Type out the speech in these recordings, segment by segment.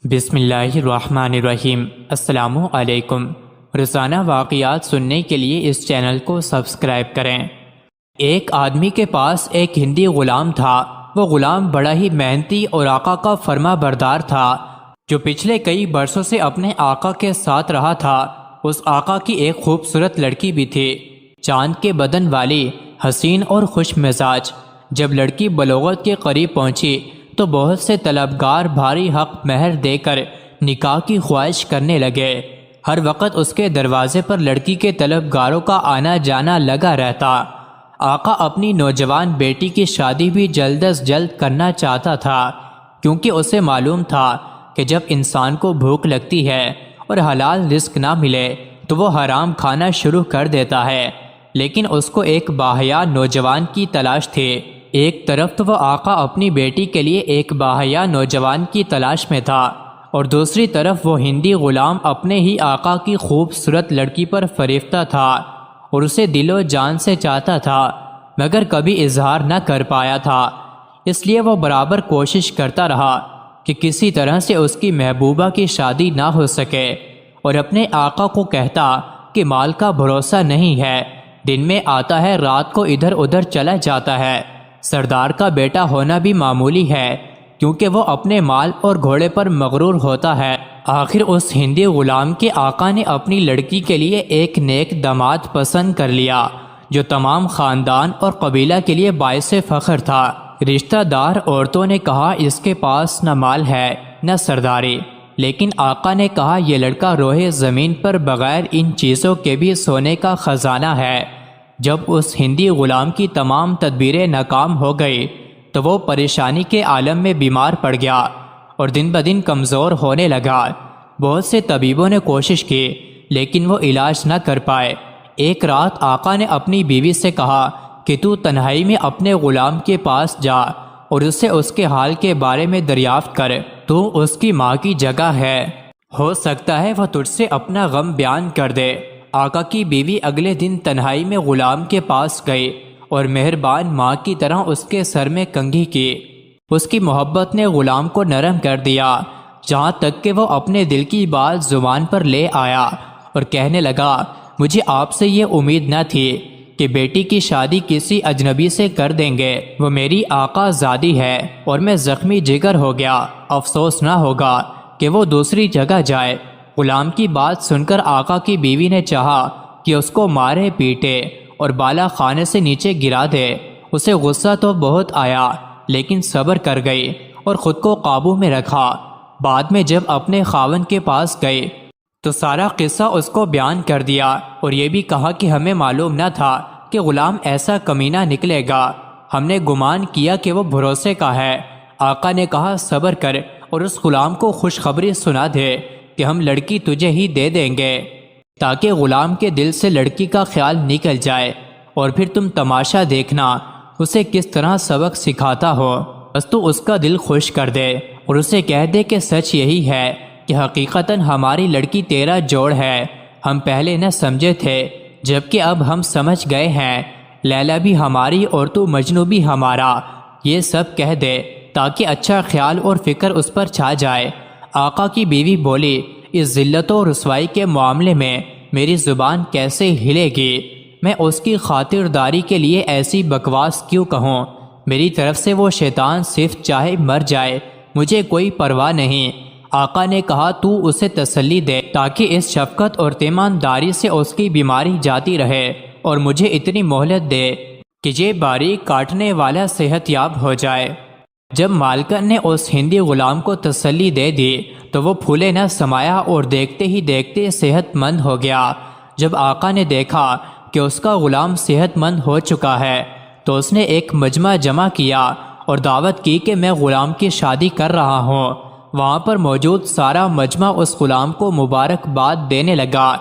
بسم اللہ الرحمن الرحیم۔ السلام علیکم۔ روزانہ واقعات سننے کے لیے اس چینل کو سبسکرائب کریں۔ ایک آدمی کے پاس ایک ہندی غلام تھا۔ وہ غلام بڑا ہی محنتی اور آقا کا فرما بردار تھا، جو پچھلے کئی برسوں سے اپنے آقا کے ساتھ رہا تھا۔ اس آقا کی ایک خوبصورت لڑکی بھی تھی، چاند کے بدن والی، حسین اور خوش مزاج۔ جب لڑکی بلوغت کے قریب پہنچی تو بہت سے طلبگار بھاری حق مہر دے کر نکاح کی خواہش کرنے لگے۔ ہر وقت اس کے دروازے پر لڑکی کے طلبگاروں کا آنا جانا لگا رہتا۔ آقا اپنی نوجوان بیٹی کی شادی بھی جلد از جلد کرنا چاہتا تھا، کیونکہ اسے معلوم تھا کہ جب انسان کو بھوک لگتی ہے اور حلال رزق نہ ملے تو وہ حرام کھانا شروع کر دیتا ہے۔ لیکن اس کو ایک باحیا نوجوان کی تلاش تھی۔ ایک طرف تو وہ آقا اپنی بیٹی کے لیے ایک باحیا نوجوان کی تلاش میں تھا، اور دوسری طرف وہ ہندی غلام اپنے ہی آقا کی خوبصورت لڑکی پر فریفتہ تھا اور اسے دل و جان سے چاہتا تھا، مگر کبھی اظہار نہ کر پایا تھا۔ اس لیے وہ برابر کوشش کرتا رہا کہ کسی طرح سے اس کی محبوبہ کی شادی نہ ہو سکے، اور اپنے آقا کو کہتا کہ مال کا بھروسہ نہیں ہے، دن میں آتا ہے رات کو ادھر ادھر چلا جاتا ہے۔ سردار کا بیٹا ہونا بھی معمولی ہے، کیونکہ وہ اپنے مال اور گھوڑے پر مغرور ہوتا ہے۔ آخر اس ہندی غلام کے آقا نے اپنی لڑکی کے لیے ایک نیک داماد پسند کر لیا، جو تمام خاندان اور قبیلہ کے لیے باعث فخر تھا۔ رشتہ دار عورتوں نے کہا اس کے پاس نہ مال ہے نہ سرداری، لیکن آقا نے کہا یہ لڑکا روئے زمین پر بغیر ان چیزوں کے بھی سونے کا خزانہ ہے۔ جب اس ہندی غلام کی تمام تدبیریں ناکام ہو گئی تو وہ پریشانی کے عالم میں بیمار پڑ گیا اور دن بدن کمزور ہونے لگا۔ بہت سے طبیبوں نے کوشش کی، لیکن وہ علاج نہ کر پائے۔ ایک رات آقا نے اپنی بیوی سے کہا کہ تو تنہائی میں اپنے غلام کے پاس جا اور اس سے اس کے حال کے بارے میں دریافت کر۔ تو اس کی ماں کی جگہ ہے، ہو سکتا ہے وہ تجھ سے اپنا غم بیان کر دے۔ آقا کی بیوی اگلے دن تنہائی میں غلام کے پاس گئی اور مہربان ماں کی طرح اس کے سر میں کنگھی کی۔ اس کی محبت نے غلام کو نرم کر دیا، جہاں تک کہ وہ اپنے دل کی بات زبان پر لے آیا اور کہنے لگا، مجھے آپ سے یہ امید نہ تھی کہ بیٹی کی شادی کسی اجنبی سے کر دیں گے۔ وہ میری آقا زادی ہے اور میں زخمی جگر ہو گیا۔ افسوس نہ ہوگا کہ وہ دوسری جگہ جائے۔ غلام کی بات سن کر آقا کی بیوی نے چاہا کہ اس کو مارے پیٹے اور بالا خانے سے نیچے گرا دے۔ اسے غصہ تو بہت آیا، لیکن صبر کر گئی اور خود کو قابو میں رکھا۔ بعد میں جب اپنے خاوند کے پاس گئی تو سارا قصہ اس کو بیان کر دیا، اور یہ بھی کہا کہ ہمیں معلوم نہ تھا کہ غلام ایسا کمینہ نکلے گا، ہم نے گمان کیا کہ وہ بھروسے کا ہے۔ آقا نے کہا صبر کر اور اس غلام کو خوشخبری سنا دے کہ ہم لڑکی تجھے ہی دے دیں گے، تاکہ غلام کے دل سے لڑکی کا خیال نکل جائے، اور پھر تم تماشا دیکھنا اسے کس طرح سبق سکھاتا ہو۔ بس تو اس کا دل خوش کر دے اور اسے کہہ دے کہ سچ یہی ہے کہ حقیقتاً ہماری لڑکی تیرا جوڑ ہے، ہم پہلے نہ سمجھے تھے، جبکہ اب ہم سمجھ گئے ہیں، لیلا بھی ہماری اور تو مجنو بھی ہمارا۔ یہ سب کہہ دے تاکہ اچھا خیال اور فکر اس پر چھا جائے۔ آقا کی بیوی بولی، اس ذلت و رسوائی کے معاملے میں میری زبان کیسے ہلے گی؟ میں اس کی خاطرداری کے لیے ایسی بکواس کیوں کہوں؟ میری طرف سے وہ شیطان صرف چاہے مر جائے، مجھے کوئی پرواہ نہیں۔ آقا نے کہا تو اسے تسلی دے تاکہ اس شفقت اور تیمانداری سے اس کی بیماری جاتی رہے، اور مجھے اتنی مہلت دے کہ یہ باریک کاٹنے والا صحت یاب ہو جائے۔ جب مالکن نے اس ہندی غلام کو تسلی دے دی تو وہ پھولے نہ سمایا اور دیکھتے ہی دیکھتے صحت مند ہو گیا۔ جب آقا نے دیکھا کہ اس کا غلام صحت مند ہو چکا ہے تو اس نے ایک مجمع جمع کیا اور دعوت کی کہ میں غلام کی شادی کر رہا ہوں۔ وہاں پر موجود سارا مجمع اس غلام کو مبارکباد دینے لگا۔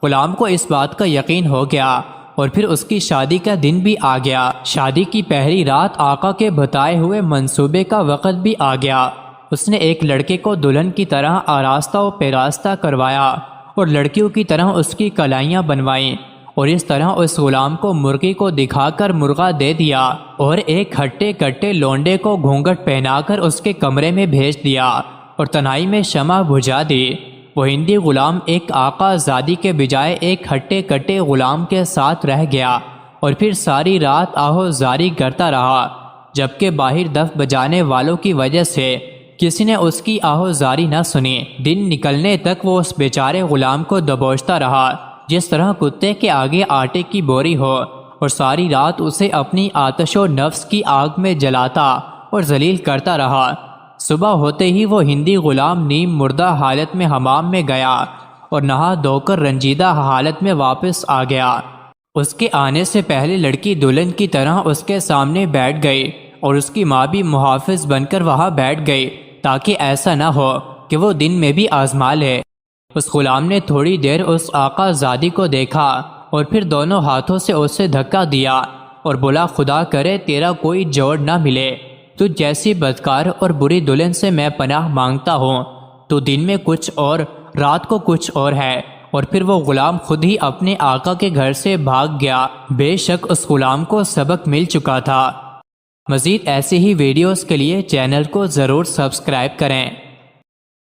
غلام کو اس بات کا یقین ہو گیا اور پھر اس کی شادی کا دن بھی آ گیا۔ شادی کی پہلی رات آقا کے بتائے ہوئے منصوبے کا وقت بھی آ گیا۔ اس نے ایک لڑکے کو دلہن کی طرح آراستہ و پیراستہ کروایا اور لڑکیوں کی طرح اس کی کلائیاں بنوائیں، اور اس طرح اس غلام کو مرغی کو دکھا کر مرغا دے دیا اور ایک ہٹے کٹے لونڈے کو گھونگھٹ پہنا کر اس کے کمرے میں بھیج دیا۔ اور تنہائی میں شمع بجھا دی۔ وہ ہندی غلام ایک آقا زادی کے بجائے ایک ہٹے کٹے غلام کے ساتھ رہ گیا اور پھر ساری رات آہو زاری کرتا رہا، جبکہ باہر دف بجانے والوں کی وجہ سے کسی نے اس کی آہو زاری نہ سنی۔ دن نکلنے تک وہ اس بیچارے غلام کو دبوچتا رہا جس طرح کتے کے آگے آٹے کی بوری ہو، اور ساری رات اسے اپنی آتش و نفس کی آگ میں جلاتا اور ذلیل کرتا رہا۔ صبح ہوتے ہی وہ ہندی غلام نیم مردہ حالت میں حمام میں گیا اور نہا دھو کر رنجیدہ حالت میں واپس آ گیا۔ اس کے آنے سے پہلے لڑکی دلہن کی طرح اس کے سامنے بیٹھ گئی اور اس کی ماں بھی محافظ بن کر وہاں بیٹھ گئی تاکہ ایسا نہ ہو کہ وہ دن میں بھی آزما لے۔ اس غلام نے تھوڑی دیر اس آقا زادی کو دیکھا اور پھر دونوں ہاتھوں سے اسے دھکا دیا اور بولا، خدا کرے تیرا کوئی جوڑ نہ ملے، تجھ جیسی بدکار اور بری دلہن سے میں پناہ مانگتا ہوں۔ تو دن میں کچھ اور، رات کو کچھ اور ہے۔ اور پھر وہ غلام خود ہی اپنے آقا کے گھر سے بھاگ گیا۔ بے شک اس غلام کو سبق مل چکا تھا۔ مزید ایسی ہی ویڈیوز کے لیے چینل کو ضرور سبسکرائب کریں۔